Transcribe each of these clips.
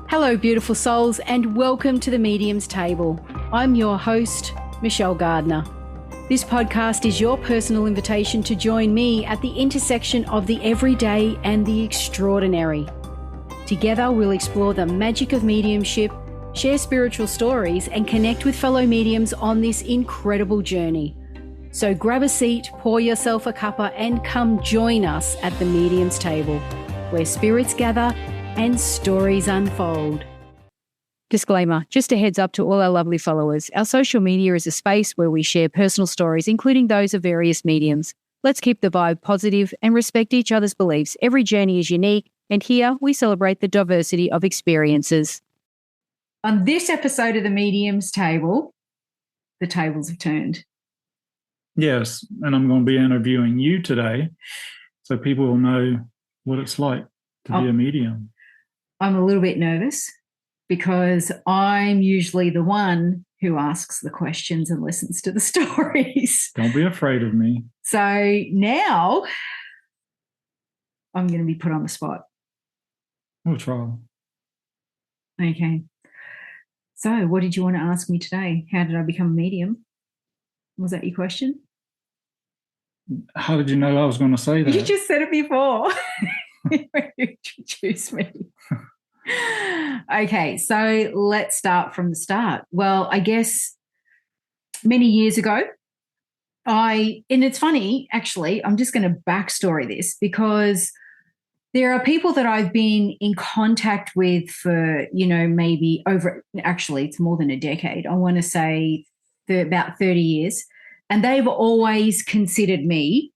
Hello, beautiful souls, and welcome to the Medium's Table. I'm your host, Michelle Gardner. This podcast is your personal invitation to join me at the intersection of the everyday and the extraordinary. Together, we'll explore the magic of mediumship, share spiritual stories, and connect with fellow mediums on this incredible journey. So grab a seat, pour yourself a cuppa, and come join us at the Medium's Table, where spirits gather and stories unfold. Disclaimer, just a heads up to all our lovely followers. Our social media is a space where we share personal stories, including those of various mediums. Let's keep the vibe positive and respect each other's beliefs. Every journey is unique, and here we celebrate the diversity of experiences. On this episode of the Medium's Table, the tables have turned. Yes, and I'm going to be interviewing you today so people will know what it's like to be a medium. I'm a little bit nervous because I'm usually the one who asks the questions and listens to the stories. Don't be afraid of me. So now I'm going to be put on the spot. We'll try. Okay. So what did you want to ask me today? How did I become a medium? Was that your question? How did you know I was going to say that? You just said it before. You introduced me. Okay, so let's start from the start. Well, I guess many years ago, and it's funny, actually, I'm just going to backstory this because there are people that I've been in contact with for, maybe it's more than a decade. I want to say about 30 years. And they've always considered me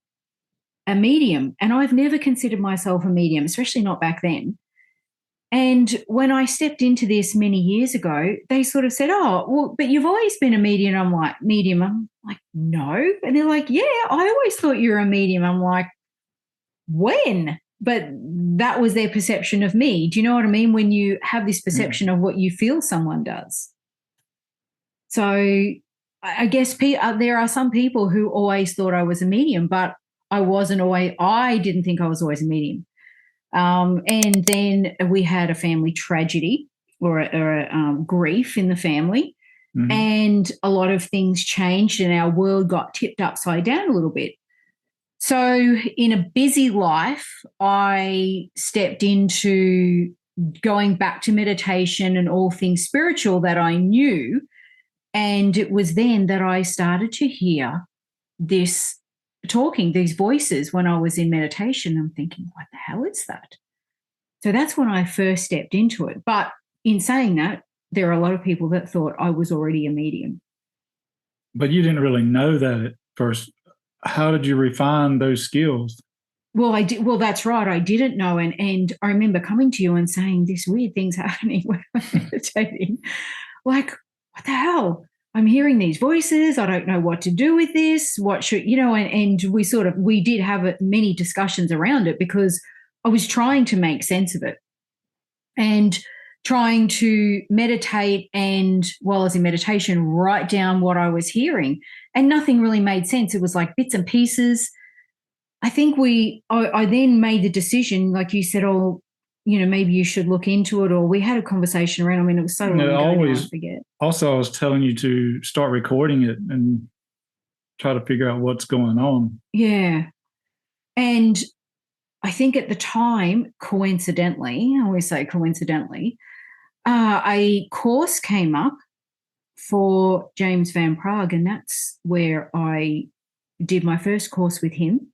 a medium. And I've never considered myself a medium, especially not back then. And when I stepped into this many years ago, they sort of said, oh, well, but you've always been a medium. I'm like, medium? I'm like, no. And they're like, yeah, I always thought you were a medium. I'm like, when? But that was their perception of me. Do you know what I mean? When you have this perception of what you feel someone does. So I guess there are some people who always thought I was a medium, but I didn't think I was always a medium. And then we had a family tragedy or a grief in the family, and a lot of things changed and our world got tipped upside down a little bit. So in a busy life, I stepped into going back to meditation and all things spiritual that I knew. And it was then that I started to hear these voices when I was in meditation. I'm thinking, what the hell is that? So that's when I first stepped into it. But in saying that, there are a lot of people that thought I was already a medium. But you didn't really know that at first. How did you refine those skills? Well, I did. Well, that's right. I didn't know. And I remember coming to you and saying this weird thing's happening when I'm meditating. Like, what the hell? I'm hearing these voices. I don't know what to do with this. What should, and we did have many discussions around it because I was trying to make sense of it and trying to meditate. And while I was in meditation, write down what I was hearing, and nothing really made sense. It was like bits and pieces. I think I then made the decision, like you said, maybe you should look into it, or we had a conversation around. I mean, it was so long ago now, I forget. Also, I was telling you to start recording it and try to figure out what's going on. Yeah. And I think at the time, coincidentally, I always say coincidentally, a course came up for James Van Praagh, and that's where I did my first course with him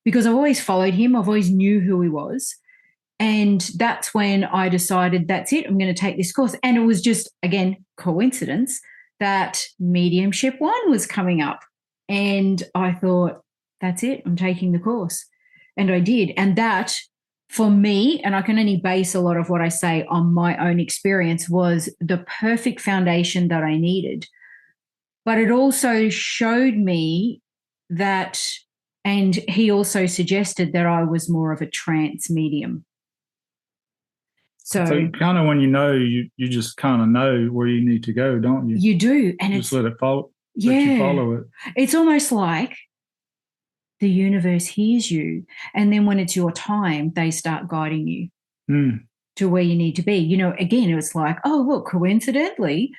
because I've always followed him. I've always knew who he was. And that's when I decided, that's it, I'm going to take this course. And it was just, again, coincidence that Mediumship 1 was coming up. And I thought, that's it, I'm taking the course. And I did. And that, for me, and I can only base a lot of what I say on my own experience, was the perfect foundation that I needed. But it also showed me that, and he also suggested that I was more of a trance medium. So kind of when you just kind of know where you need to go, don't you? You do. And just let it follow. Yeah. Let you follow it. It's almost like the universe hears you, and then when it's your time, they start guiding you to where you need to be. You know, again, it was like, oh, look, coincidentally,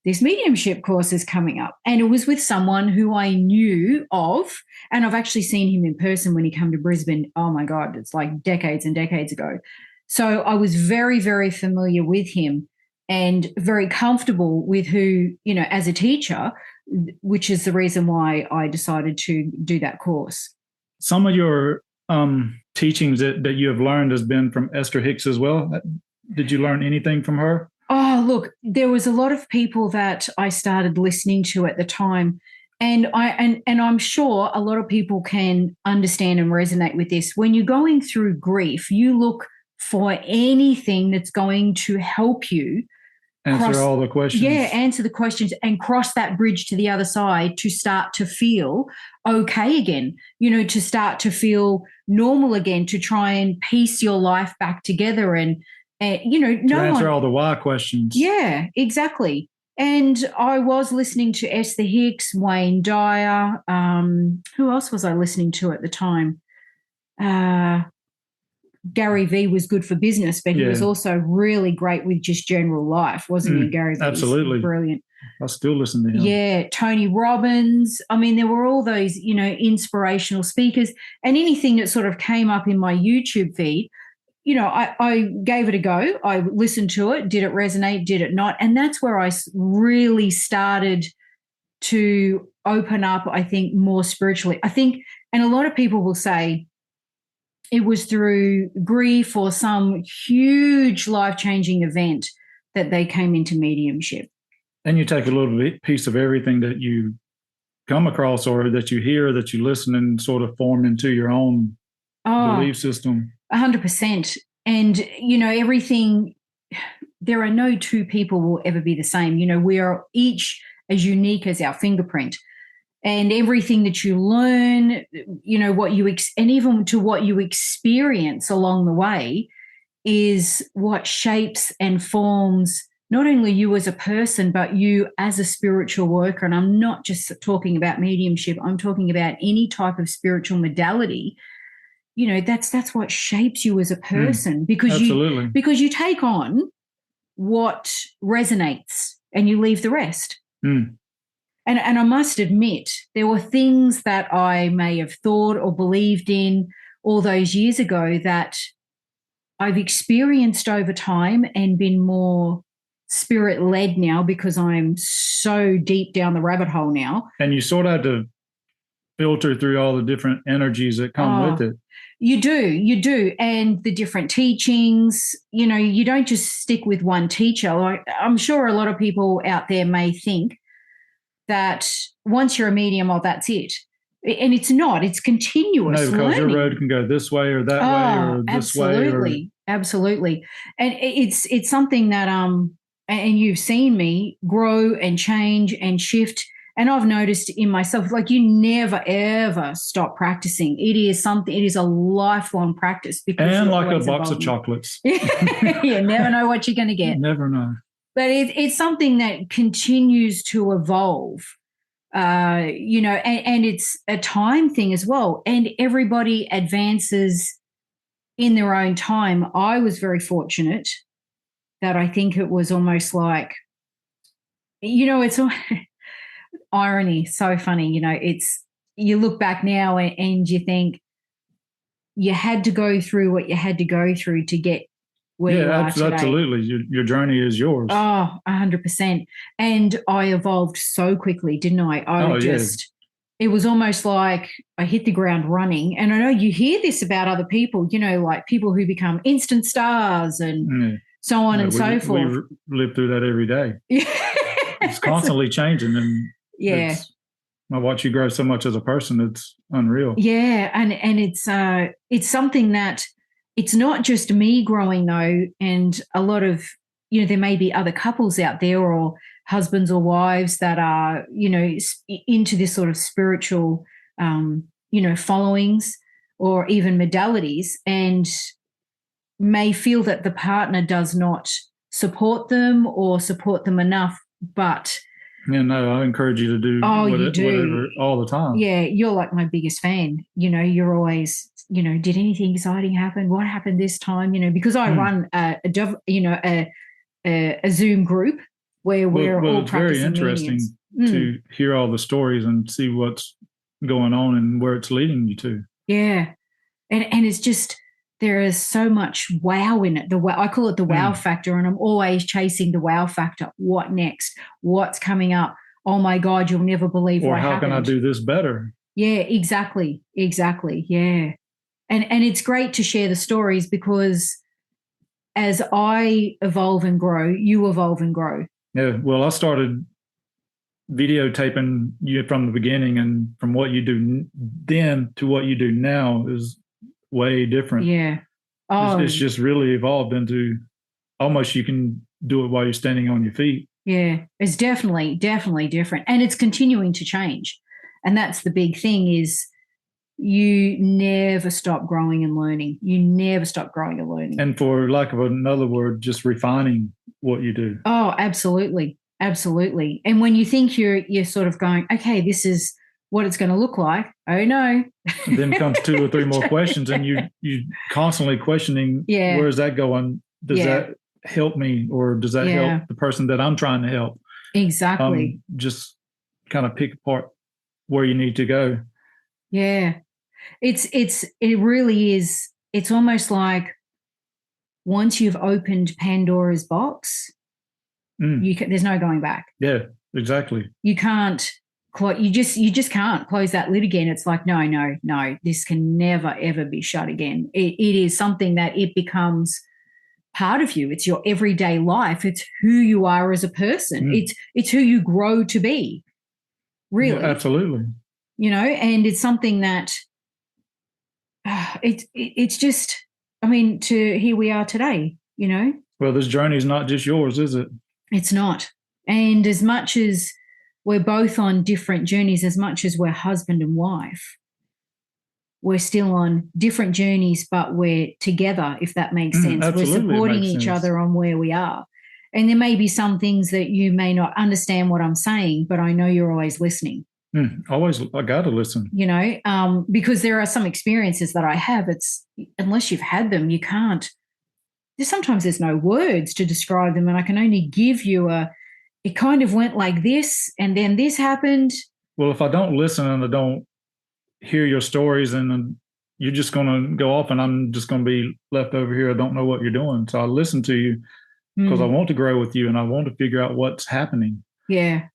this mediumship course is coming up. And it was with someone who I knew of. And I've actually seen him in person when he came to Brisbane. Oh, my God, it's like decades and decades ago. So I was very, very familiar with him and very comfortable with who, you know, as a teacher, which is the reason why I decided to do that course. Some of your teachings that you have learned has been from Esther Hicks as well. Did you learn anything from her? Oh, look, there was a lot of people that I started listening to at the time. And I'm sure a lot of people can understand and resonate with this. When you're going through grief, you look for anything that's going to help you answer all the questions. Yeah, answer the questions and cross that bridge to the other side to start to feel okay again, you know, to start to feel normal again, to try and piece your life back together and you know, to answer all the why questions. Yeah, exactly. And I was listening to Esther Hicks, Wayne Dyer. Who else was I listening to at the time? Gary V was good for business, but he was also really great with just general life, wasn't he? Gary V absolutely was brilliant. I still listen to him. Yeah, Tony Robbins. I mean, there were all those, you know, inspirational speakers, and anything that sort of came up in my YouTube feed, you know, I gave it a go. I listened to it. Did it resonate? Did it not? And that's where I really started to open up, I think, more spiritually. I think, and a lot of people will say it was through grief or some huge life-changing event that they came into mediumship. And you take a little piece of everything that you come across or that you hear, that you listen and sort of form into your own belief system. 100%. And, you know, everything, there are no two people will ever be the same. You know, we are each as unique as our fingerprint. And everything that you learn, you know, what you, and even to what you experience along the way is what shapes and forms not only you as a person, but you as a spiritual worker. And I'm not just talking about mediumship. I'm talking about any type of spiritual modality. You know, that's what shapes you as a person because you take on what resonates and you leave the rest. And I must admit, there were things that I may have thought or believed in all those years ago that I've experienced over time and been more spirit-led now because I'm so deep down the rabbit hole now. And you sort of have to filter through all the different energies that come with it. You do. And the different teachings, you know, you don't just stick with one teacher. Like, I'm sure a lot of people out there may think that once you're a medium, that's it. And it's not. It's continuous no, because learning. Your road can go this way or that way or this way. Absolutely. And it's something that, and you've seen me grow and change and shift. And I've noticed in myself, like you never, ever stop practicing. It is a lifelong practice. Because and like a box of chocolates. You never know what you're going to get. You never know. But it's something that continues to evolve, you know, and it's a time thing as well. And everybody advances in their own time. I was very fortunate that I think it was almost like, you know, it's irony, so funny, you know, you look back now and you think you had to go through what you had to go through to get where you are today. Absolutely. Your journey is yours. Oh, 100%. And I evolved so quickly, didn't I? It was almost like I hit the ground running. And I know you hear this about other people, you know, like people who become instant stars and so on and so forth. We live through that every day. It's constantly changing. And I watch you grow so much as a person. It's unreal. Yeah. And it's something that it's not just me growing though. And a lot of, you know, there may be other couples out there or husbands or wives that are, you know, into this sort of spiritual, you know, followings or even modalities and may feel that the partner does not support them or support them enough, but yeah, no, I encourage you to do whatever all the time. Yeah, you're like my biggest fan. You know, you're always did anything exciting happen? What happened this time? Because I run a Zoom group where we're all it's very practicing interesting mediums. to hear all the stories and see what's going on and where it's leading you to. Yeah. And it's just, there is so much wow in it. I call it the wow factor, and I'm always chasing the wow factor. What next? What's coming up? Oh my God, you'll never believe what happened. Or how can I do this better? Yeah, exactly. Yeah. And it's great to share the stories, because as I evolve and grow, you evolve and grow. Yeah. Well, I started videotaping you from the beginning, and from what you do then to what you do now is way different. Yeah. It's just really evolved into almost you can do it while you're standing on your feet. Yeah, it's definitely different. And it's continuing to change. And that's the big thing, is you never stop growing and learning. You never stop growing and learning. And for lack of another word, just refining what you do. Oh, absolutely. Absolutely. And when you think you're sort of going, okay, this is what it's going to look like. Oh no. And then comes 2 or 3 more questions, and you constantly questioning, where's that going? Does that help me, or does that help the person that I'm trying to help? Exactly. Just kind of pick apart where you need to go. Yeah. It really is. It's almost like once you've opened Pandora's box, there's no going back. Yeah, exactly. You can't. You just can't close that lid again. It's like, no, this can never, ever be shut again. It is something that it becomes part of you. It's your everyday life. It's who you are as a person. It's who you grow to be, really. Yeah, absolutely. And it's something that it's just, to here we are today, Well, this journey is not just yours, is it? It's not. And as much as we're both on different journeys, as much as we're husband and wife, we're still on different journeys, but we're together, if that makes sense. We're supporting each other on where we are. And there may be some things that you may not understand what I'm saying, but I know you're always listening. Always, I got to listen. Because there are some experiences that I have, it's, unless you've had them, you can't. Sometimes there's no words to describe them, and I can only give you it kind of went like this, and then this happened. Well, if I don't listen and I don't hear your stories, and you're just going to go off, and I'm just going to be left over here. I don't know what you're doing. So I listen to you because I want to grow with you, and I want to figure out what's happening. Yeah.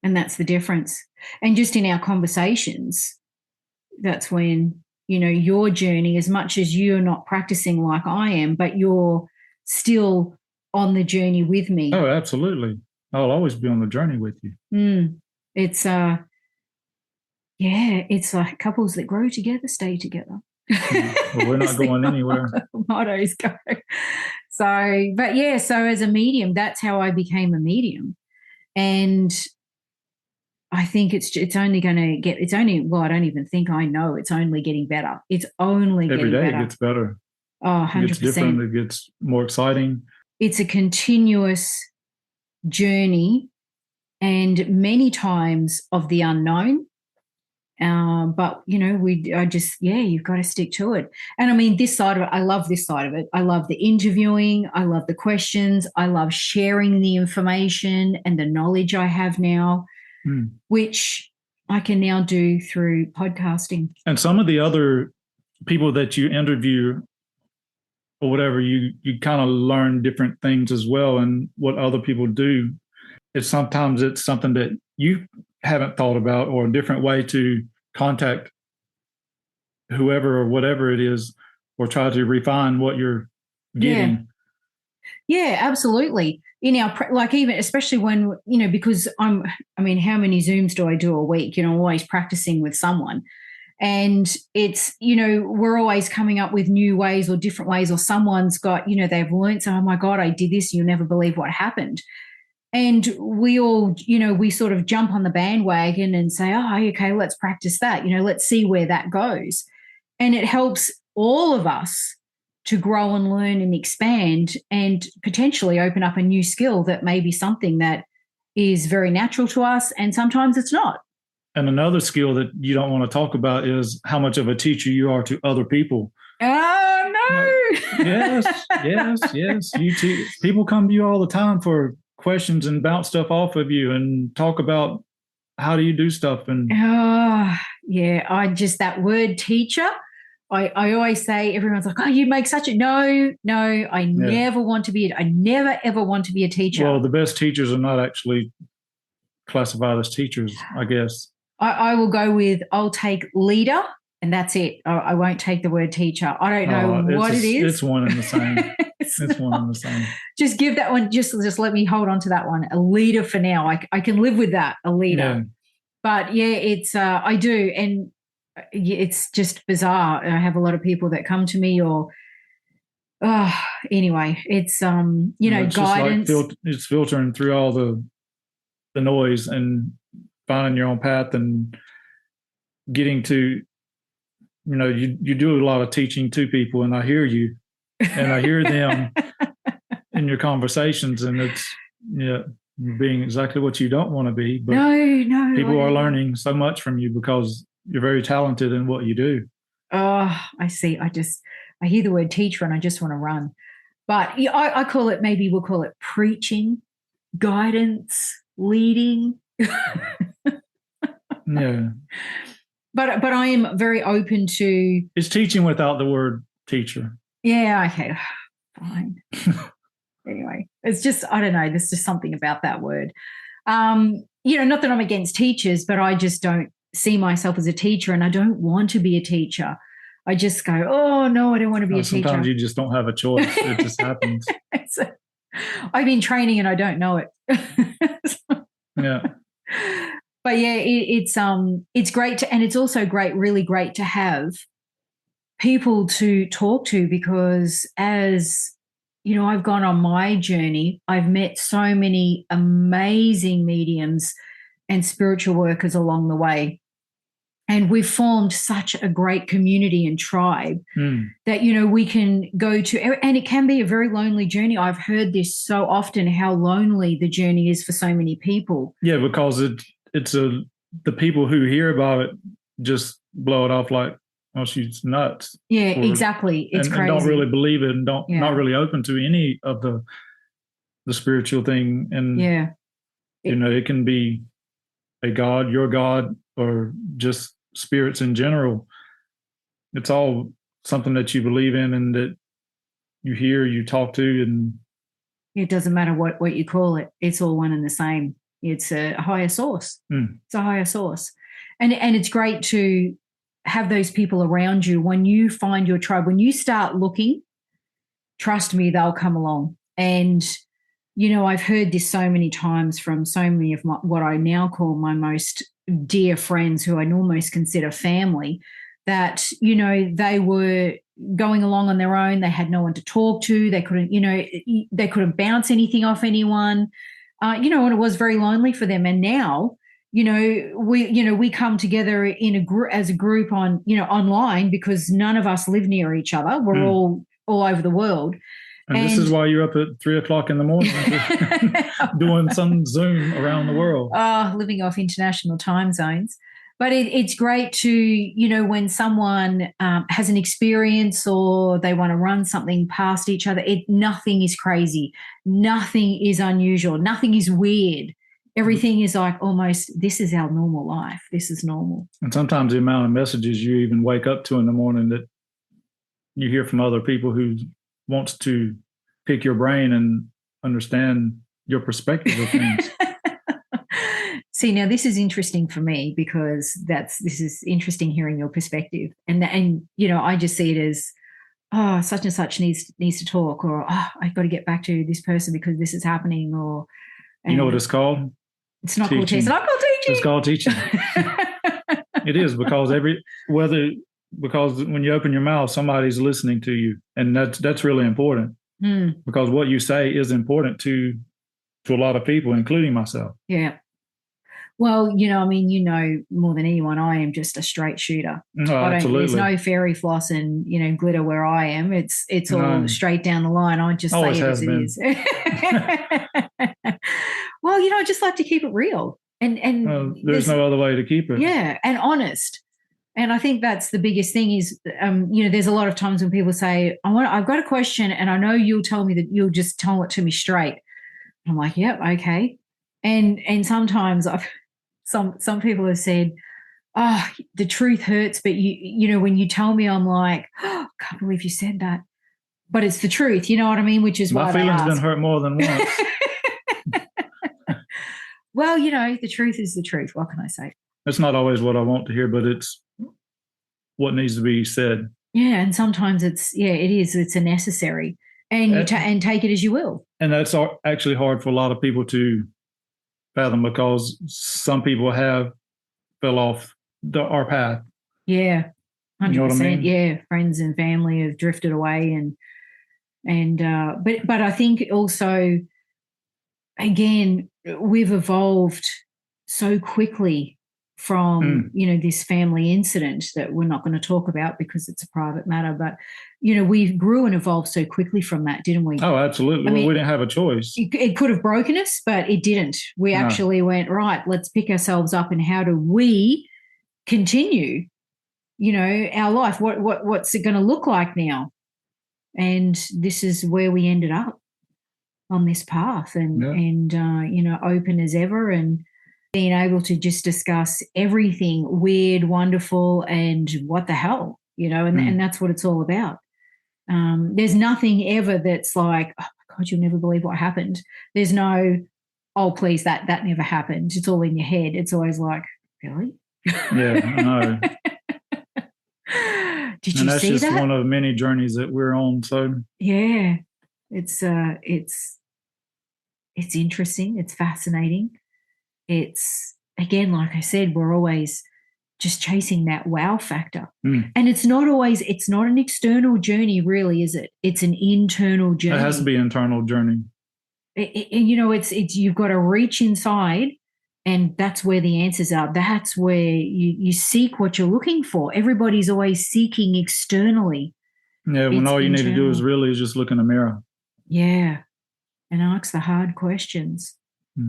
And that's the difference. And just in our conversations, that's when, your journey, as much as you're not practicing like I am, but you're still on the journey with me. Oh, absolutely. I'll always be on the journey with you. It's it's like couples that grow together, stay together. Well, we're not going anywhere. Mottos go. So as a medium, that's how I became a medium. And I think it's only going to get, I don't even think I know, it's only getting better. It's only every getting day better. It gets better. Oh, 100%. It gets different. It gets more exciting. It's a continuous journey, and many times of the unknown. But you've got to stick to it. And this side of it, I love this side of it. I love the interviewing. I love the questions. I love sharing the information and the knowledge I have now, which I can now do through podcasting. And some of the other people that you interview or whatever, you kind of learn different things as well, and what other people do. Sometimes it's something that you haven't thought about, or a different way to contact whoever or whatever it is, or try to refine what you're getting. Yeah, absolutely. In our, even especially when, because how many Zooms do I do a week? I'm always practicing with someone. And it's, we're always coming up with new ways or different ways, or someone's got, they've learned, so, oh my God, I did this. You'll never believe what happened. And we all, we sort of jump on the bandwagon and say, oh, okay, let's practice that. Let's see where that goes. And it helps all of us to grow and learn and expand, and potentially open up a new skill that may be something that is very natural to us, and sometimes it's not. And another skill that you don't want to talk about is how much of a teacher you are to other people. Oh, no. Yes. People come to you all the time for questions and bounce stuff off of you and talk about how do you do stuff. And oh, yeah, that word teacher, I always say, everyone's like, oh, you make such a, no, I never ever want to be a teacher. Well, the best teachers are not actually classified as teachers, I guess. I will go with, I'll take leader, and that's it. I won't take the word teacher. I don't know what it is. It's one and the same. it's one and the same. Just give that one, just let me hold on to that one. A leader for now. I can live with that, a leader. Yeah. But yeah, it's, I do. And it's just bizarre. I have a lot of people that come to me anyway, it's, it's guidance. Like it's filtering through all the noise and finding your own path and getting to, you do a lot of teaching to people, and I hear you and I hear them in your conversations, and it's, you're being exactly what you don't want to be. But no, people are learning so much from you because you're very talented in what you do. Oh, I see. I hear the word teacher and I just want to run. But I call it, maybe we'll call it preaching, guidance, leading. Yeah. But I am very open to. It's teaching without the word teacher. Yeah, okay. Fine. Anyway, it's just, I don't know, there's just something about that word. Not that I'm against teachers, but I just don't see myself as a teacher, and I don't want to be a teacher. I just go, oh, no, I don't want to be a teacher. Sometimes you just don't have a choice. It just happens. I've been training and I don't know it. Yeah. But yeah, it's great and it's also really great to have people to talk to, because as I've gone on my journey, I've met so many amazing mediums and spiritual workers along the way. And we've formed such a great community and tribe that, we can go to, and it can be a very lonely journey. I've heard this so often, how lonely the journey is for so many people. Yeah, because the people who hear about it just blow it off like, oh, she's nuts. Yeah, exactly. It's crazy. And don't really believe it, and not really open to any of the spiritual thing. And, it can be a God, your God, or just spirits in general. It's all something that you believe in and that you hear, you talk to, and it doesn't matter what you call it. It's all one and the same. It's a higher source. It's a higher source. And it's great to have those people around you. When you find your tribe, when you start looking, trust me, they'll come along. And, I've heard this so many times from so many of what I now call my most dear friends, who I almost consider family, that, they were going along on their own. They had no one to talk to. They couldn't bounce anything off anyone, and it was very lonely for them. And now, we come together as a group on, online, because none of us live near each other. We're all over the world. And this is why you're up at 3:00 in the morning doing some Zoom around the world. Living off international time zones. But it's great to, when someone has an experience or they want to run something past each other, nothing is crazy. Nothing is unusual. Nothing is weird. Everything is like almost, this is our normal life. This is normal. And sometimes the amount of messages you even wake up to in the morning that you hear from other people who wants to pick your brain and understand your perspective of things. See, now this is interesting for me, because this is interesting hearing your perspective. And I just see it as, oh, such and such needs to talk, or I've got to get back to this person because this is happening, or you know what it's called? It's not called teaching. It's not called teaching. It's called teaching. It is, because because when you open your mouth, somebody's listening to you, and that's really important. Because what you say is important to a lot of people, including myself. Yeah. Well, more than anyone, I am just a straight shooter. Absolutely. There's no fairy floss and, glitter where I am. It's all straight down the line. I just say it as it is. Well, I just like to keep it real. And there's no other way to keep it. Yeah, and honest. And I think that's the biggest thing is, there's a lot of times when people say, I've got a question and I know you'll tell me that you'll just tell it to me straight. I'm like, yep, okay. And sometimes some people have said, oh, the truth hurts, but when you tell me, I'm like, oh, I can't believe you said that. But it's the truth, you know what I mean? Which is why my feelings been hurt more than once. Well, the truth is the truth. What can I say? It's not always what I want to hear, but it's what needs to be said. Yeah, and sometimes it is. It's a necessary, and you and take it as you will. And that's actually hard for a lot of people to fathom because some people have fell off our path. Yeah, 100%. You know what I mean? Yeah, friends and family have drifted away, but I think also, again, we've evolved so quickly from this family incident that we're not going to talk about because it's a private matter, but we grew and evolved so quickly from that, didn't we? Oh, absolutely. We didn't have a choice. It could have broken us, but it didn't. We actually went, right, let's pick ourselves up, and how do we continue our life? What's it going to look like now? And this is where we ended up, on this path, and open as ever, and being able to just discuss everything weird, wonderful, and what the hell, and that's what it's all about. There's nothing ever that's like, oh my God, you'll never believe what happened. There's no, oh, please, that never happened. It's all in your head. It's always like, really? Yeah, I know. Did you see that? That's just one of many journeys that we're on. So yeah, it's interesting. It's fascinating. It's, again, like I said, we're always just chasing that wow factor. And it's not an external journey, really, is it? It's an internal journey. It has to be an internal journey. It's you've got to reach inside, and that's where the answers are. That's where you seek what you're looking for. Everybody's always seeking externally. Yeah, when all you need to do is just look in the mirror. Yeah. And ask the hard questions,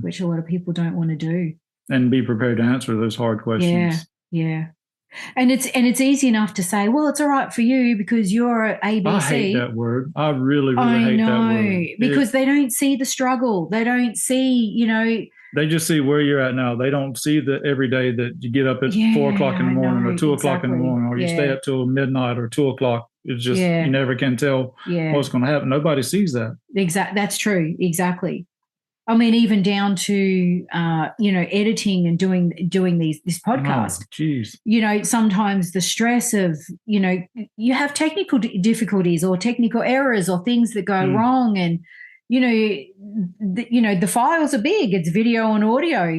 which a lot of people don't want to do. And be prepared to answer those hard questions. Yeah. And it's easy enough to say, well, it's all right for you because you're ABC. I hate that word. I really hate that word. Because they don't see the struggle. They don't see, They just see where you're at now. They don't see the every day that you get up at 4 o'clock in the morning or 2 o'clock in the morning, or you stay up till midnight or 2 o'clock. It's just, you never can tell what's going to happen. Nobody sees that. That's true. Exactly. I mean, even down to, editing and doing this podcast. Oh, geez. Sometimes the stress of, you have technical difficulties or technical errors or things that go wrong, and, the files are big. It's video and audio.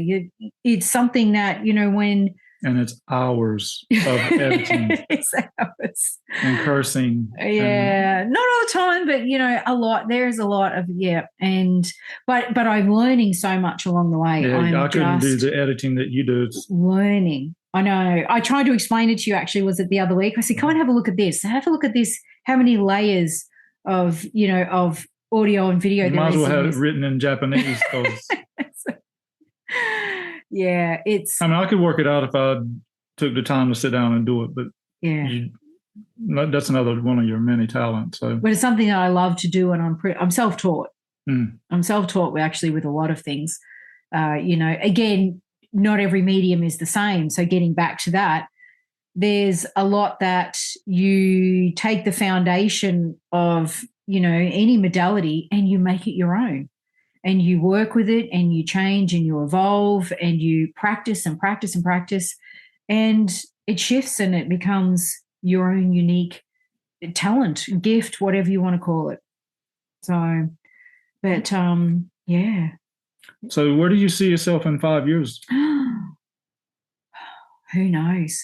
It's something that, when... And it's hours of editing. It's hours. And cursing. Yeah. Not all the time, but, a lot. There's a lot of, but I'm learning so much along the way. Yeah, I couldn't do the editing that you do. It's learning. I know. I tried to explain it to you, actually, was it the other week? I said, come and have a look at this. Have a look at this. How many layers of, of audio and video. You might as well have it written in Japanese. Yeah, it's... I mean, I could work it out if I took the time to sit down and do it, but that's another one of your many talents. So, but it's something that I love to do, and I'm self-taught. I'm self-taught actually with a lot of things. Again, not every medium is the same. So getting back to that, there's a lot that you take the foundation of, any modality, and you make it your own. And you work with it, and you change, and you evolve, and you practice and practice and practice, and it shifts, and it becomes your own unique talent, gift, whatever you want to call it. So, but yeah. So where do you see yourself in 5 years? Who knows?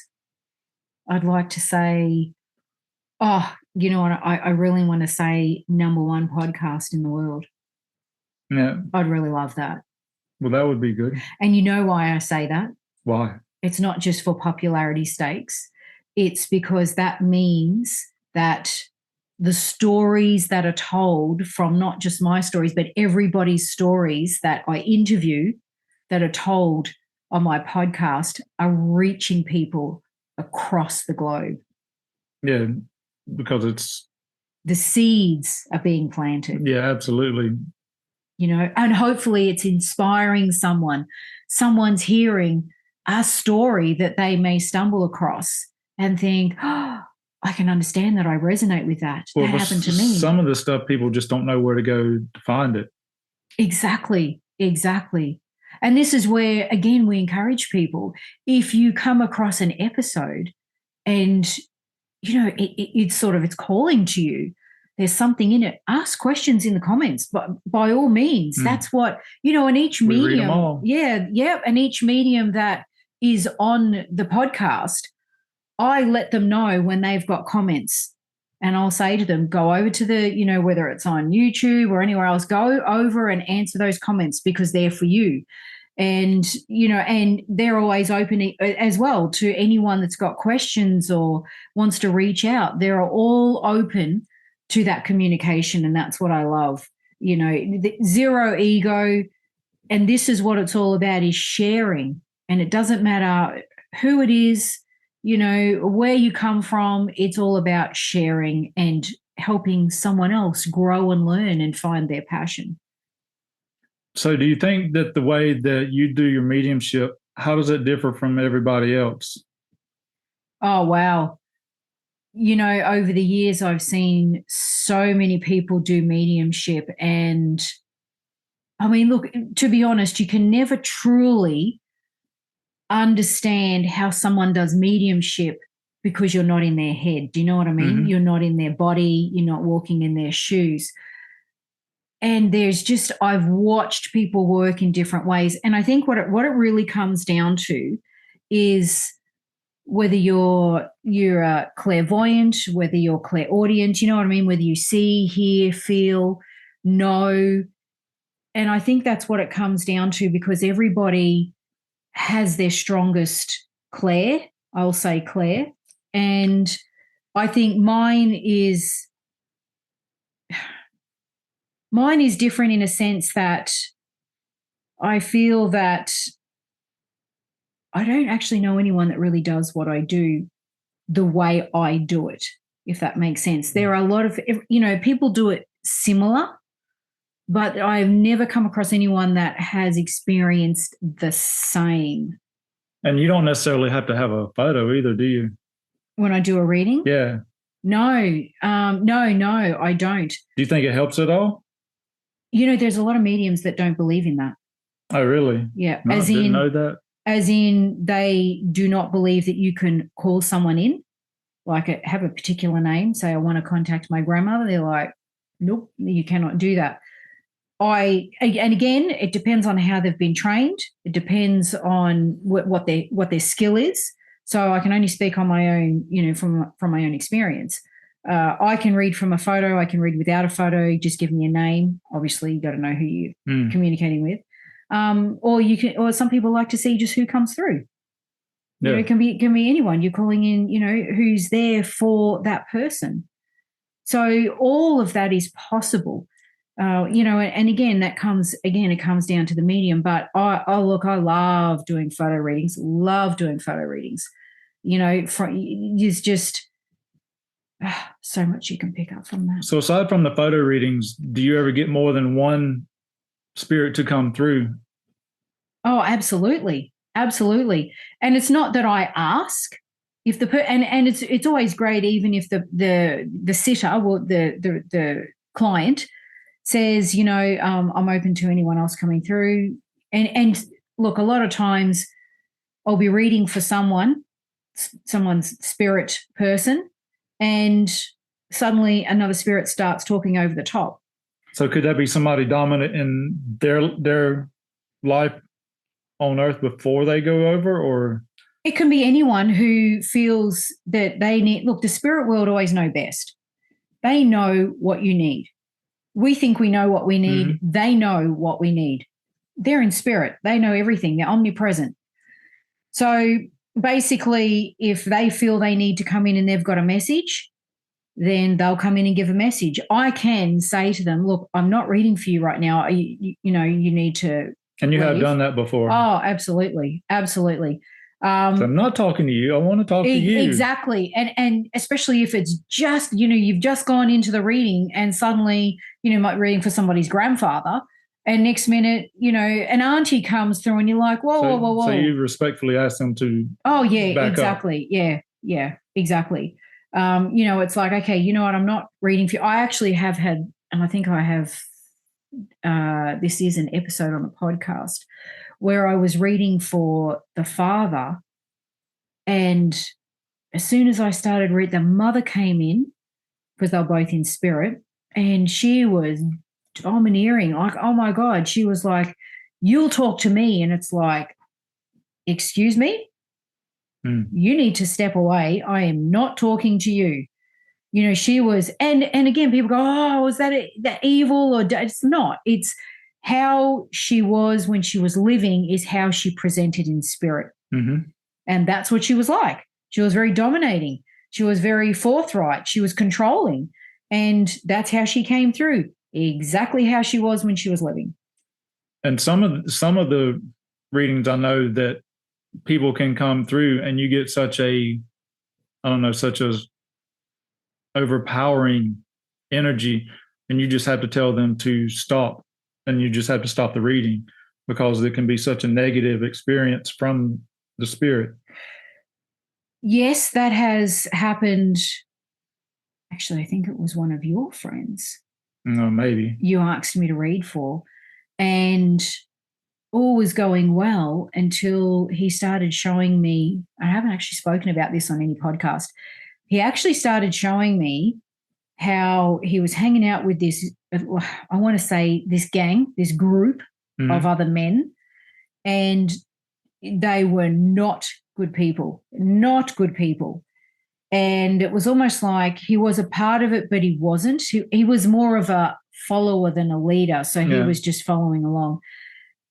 I'd like to say, I really want to say #1 podcast in the world. Yeah. I'd really love that. Well, that would be good. And you know why I say that? Why? It's not just for popularity stakes. It's because that means that the stories that are told from not just my stories, but everybody's stories that I interview that are told on my podcast are reaching people across the globe. Yeah, because the seeds are being planted. Yeah, absolutely. And hopefully it's inspiring someone. Someone's hearing a story that they may stumble across and think, oh, I can understand that. I resonate with that. That happened to me. Some of the stuff people just don't know where to go to find it. Exactly. And this is where, again, we encourage people. If you come across an episode and, it's calling to you, there's something in it, ask questions in the comments, but by all means, that's what, and each medium, read them all. And each medium that is on the podcast, I let them know when they've got comments, and I'll say to them, go over to the, whether it's on YouTube or anywhere else, go over and answer those comments because they're for you. And, and they're always open as well to anyone that's got questions or wants to reach out. They're all open to that communication. And that's what I love, zero ego. And this is what it's all about, is sharing. And it doesn't matter who it is, where you come from. It's all about sharing and helping someone else grow and learn and find their passion. So do you think that the way that you do your mediumship, how does it differ from everybody else? Oh, wow. Over the years, I've seen so many people do mediumship. And I mean, look, to be honest, you can never truly understand how someone does mediumship because you're not in their head. Do you know what I mean? Mm-hmm. You're not in their body. You're not walking in their shoes. And I've watched people work in different ways. And I think what it really comes down to is whether you're a clairvoyant, whether you're clairaudient, you know what I mean? Whether you see, hear, feel, know. And I think that's what it comes down to, because everybody has their strongest clair. I'll say clair. And I think mine is different in a sense that I feel that I don't actually know anyone that really does what I do the way I do it, if that makes sense. There are a lot of, people do it similar, but I've never come across anyone that has experienced the same. And you don't necessarily have to have a photo either, do you? When I do a reading? Yeah. No, I don't. Do you think it helps at all? There's a lot of mediums that don't believe in that. Oh, really? Yeah. No, I didn't know that. As in, they do not believe that you can call someone in, like have a particular name. Say, I want to contact my grandmother. They're like, nope, you cannot do that. And again, it depends on how they've been trained. It depends on what their skill is. So I can only speak on my own, from my own experience. I can read from a photo. I can read without a photo. Just give me a name. Obviously, you got to know who you're communicating with. Or some people like to see just who comes through. Yeah. It can be anyone. You're calling in, who's there for that person. So all of that is possible. And again, it comes down to the medium. But I love doing photo readings. There's just so much you can pick up from that. So aside from the photo readings, do you ever get more than one spirit to come through? Oh, absolutely. And it's not that I ask if and it's always great, even if the sitter or the client says, I'm open to anyone else coming through. And look, a lot of times I'll be reading for someone's spirit person, and suddenly another spirit starts talking over the top. So could that be somebody dominant in their life on Earth before they go over, or? It can be anyone who feels that they need. Look, the spirit world always know best. They know what you need. We think we know what we need. Mm-hmm. They know what we need. They're in spirit. They know everything. They're omnipresent. So basically, if they feel they need to come in and they've got a message, then they'll come in and give a message. I can say to them, look, I'm not reading for you right now. You need to And you have done that before. Oh, absolutely. Absolutely. So I'm not talking to you. I want to talk to you. Exactly. And especially if it's just, you've just gone into the reading and suddenly, might reading for somebody's grandfather, and next minute, an auntie comes through and you're like, whoa. So you respectfully ask them to exactly. up. Yeah, exactly. It's like, okay, you know what? I'm not reading for you. I actually have had, and I think I have, this is an episode on the podcast where I was reading for the father, and as soon as I started reading, the mother came in because they were both in spirit, and she was domineering. Like, oh my God, she was like, "You'll talk to me," and it's like, "Excuse me, you need to step away. I am not talking to you." She was, and again, people go, "Oh, was that evil?" Or it's not. It's how she was when she was living is how she presented in spirit. Mm-hmm. And that's what she was like. She was very dominating. She was very forthright. She was controlling. And that's how she came through, exactly how she was when she was living. And some of the readings, I know that people can come through and you get such a overpowering energy, and you just have to tell them to stop, and you just have to stop the reading because it can be such a negative experience from the spirit. Yes, that has happened. Actually, I think it was one of your friends. No, maybe. You asked me to read for, and all was going well until he started showing me. I haven't actually spoken about this on any podcast. He actually started showing me how he was hanging out with this, I want to say this gang, this group of other men, and they were not good people. And it was almost like he was a part of it, but he wasn't. He was more of a follower than a leader. So he was just following along.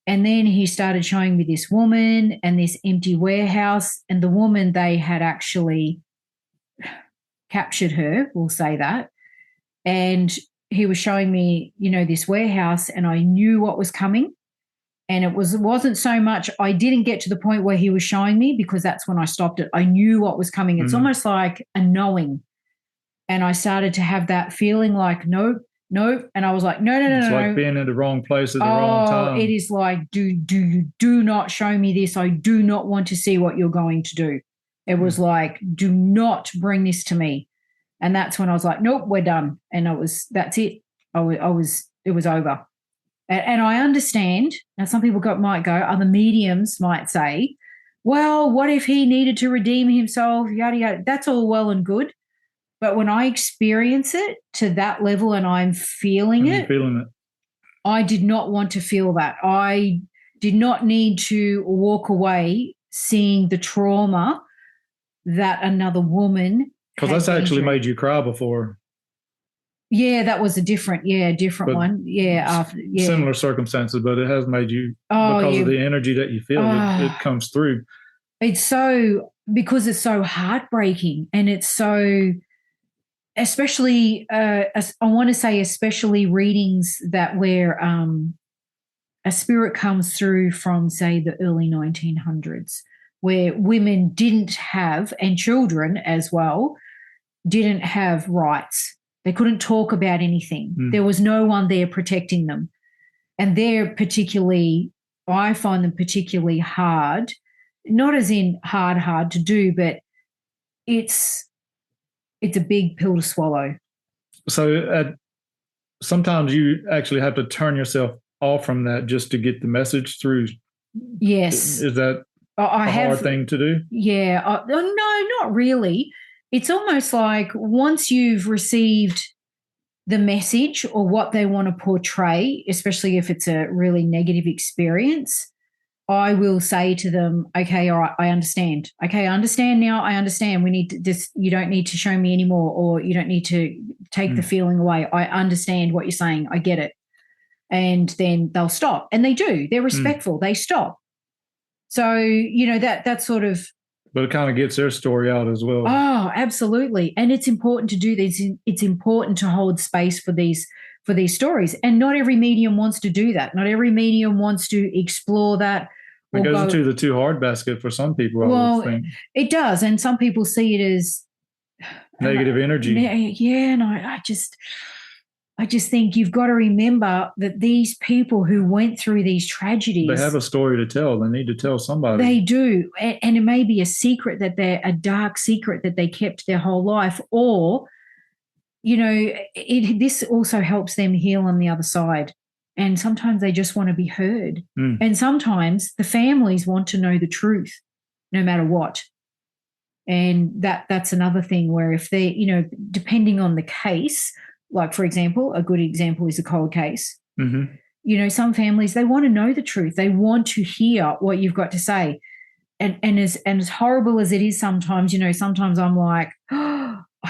And then he started showing me this woman and this empty warehouse. And the woman, they had actually captured her, we'll say that. And he was showing me, this warehouse, and I knew what was coming. And it wasn't so much, I didn't get to the point where he was showing me, because that's when I stopped it. I knew what was coming. It's almost like a knowing. And I started to have that feeling like, nope. And I was like, no. It's like being in the wrong place at the wrong time. It is like, do not show me this. I do not want to see what you're going to do. It was like, do not bring this to me. And that's when I was like, nope, we're done. And that's it. It was over. And I understand. Now, some people might go, other mediums might say, well, what if he needed to redeem himself? Yada, yada. That's all well and good. But when I experience it to that level and I'm feeling it, I did not want to feel that. I did not need to walk away seeing the trauma that another woman. Because that's actually made you cry before. Yeah, that was a different one. Yeah, similar circumstances, but it has made you, because of the energy that you feel, it comes through. Because it's so heartbreaking, and it's so, especially, I want to say, especially readings that where a spirit comes through from, say, the early 1900s, where women didn't have, and children as well, didn't have rights. They couldn't talk about anything. There was no one there protecting them. And I find them particularly hard, not as in hard to do, but it's a big pill to swallow. So sometimes you actually have to turn yourself off from that just to get the message through. Yes. Is that a hard thing to do? Yeah. No, not really. It's almost like once you've received the message or what they want to portray, especially if it's a really negative experience, I will say to them, okay, all right, I understand. Okay, I understand now. I understand. We need to this. You don't need to show me anymore, or you don't need to take the feeling away. I understand what you're saying. I get it. And then they'll stop. And they do. They're respectful. They stop. So, that sort of. But it kind of gets their story out as well. Oh, absolutely. And it's important to do this. It's important to hold space for these for these stories. And not every medium wants to do that. Not every medium wants to explore that. It goes into the too hard basket for some people, well, I would think. It does. And some people see it as negative energy. Yeah, and I just think you've got to remember that these people who went through these tragedies, they have a story to tell. They need to tell somebody. They do. And it may be a secret a dark secret that they kept their whole life, or, this also helps them heal on the other side. And sometimes they just want to be heard. And sometimes the families want to know the truth, no matter what. And that's another thing where if they, depending on the case, like, for example, a good example is a cold case. Mm-hmm. Some families, they want to know the truth. They want to hear what you've got to say. And as horrible as it is sometimes, sometimes I'm like,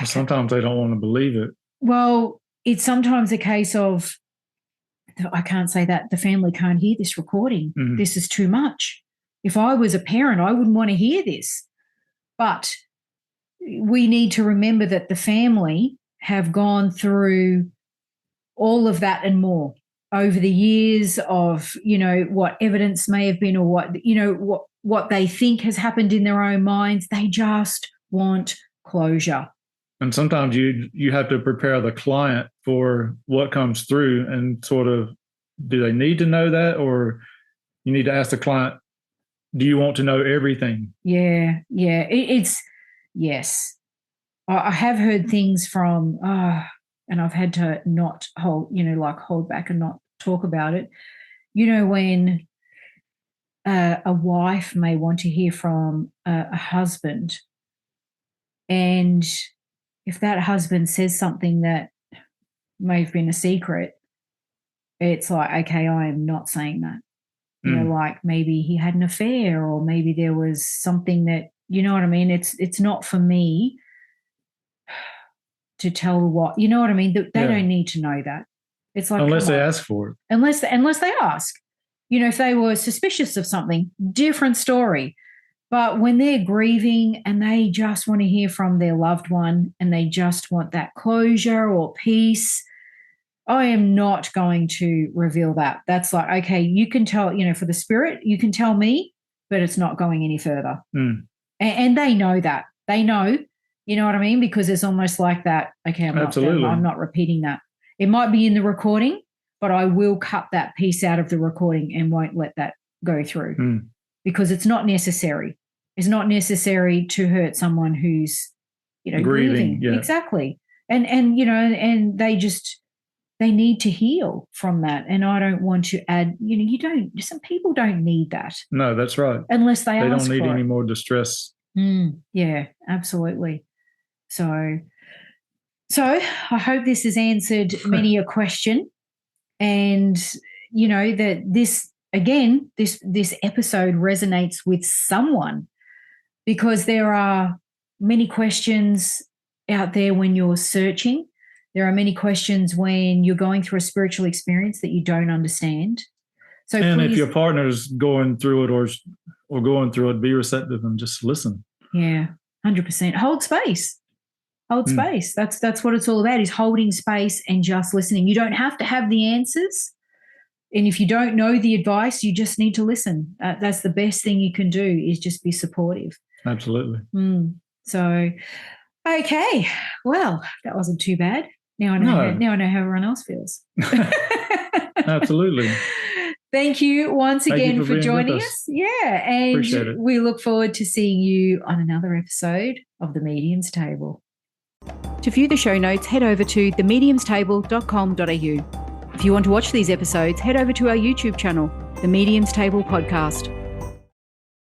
sometimes they don't want to believe it. Well, it's sometimes a case of, I can't say that. The family can't hear this recording. Mm-hmm. This is too much. If I was a parent, I wouldn't want to hear this. But we need to remember that the family have gone through all of that and more over the years of, what evidence may have been, or what they think has happened in their own minds. They just want closure. And sometimes you have to prepare the client for what comes through, and sort of, do they need to know that, or you need to ask the client, do you want to know everything? Yeah. Yes. I have heard things from, and I've had to not hold back and not talk about it. When a wife may want to hear from a husband, and if that husband says something that may have been a secret, it's like, okay, I am not saying that. Like maybe he had an affair, or maybe there was something that, you know what I mean? It's not for me to tell what, you know what I mean? They don't need to know that. It's like, unless they ask for it. Unless they ask. If they were suspicious of something, different story. But when they're grieving and they just want to hear from their loved one, and they just want that closure or peace, I am not going to reveal that. That's like, okay, you can tell, for the spirit, you can tell me, but it's not going any further. And they know that. They know, you know what I mean? Because it's almost like that, okay, I'm not repeating that. It might be in the recording, but I will cut that piece out of the recording and won't let that go through because it's not necessary. It's not necessary to hurt someone who's, grieving. Yeah. Exactly. And and they need to heal from that. And I don't want to add, some people don't need that. No, that's right. Unless they don't need any more distress. Yeah, absolutely. So I hope this has answered many a question, and that this episode resonates with someone, because there are many questions out there when you're searching. There are many questions when you're going through a spiritual experience that you don't understand. So if your partner's going through it or going through it, be receptive and just listen. Yeah, 100%. Hold space. Hold space. That's what it's all about, is holding space and just listening. You don't have to have the answers. And if you don't know the advice, you just need to listen. That's the best thing you can do, is just be supportive. Absolutely. So, okay. Well, that wasn't too bad. Now I know how everyone else feels. Absolutely. Thank you once again for joining us. Yeah. And we look forward to seeing you on another episode of The Medium's Table. To view the show notes, head over to themediumstable.com.au. If you want to watch these episodes, head over to our YouTube channel, The Medium's Table Podcast.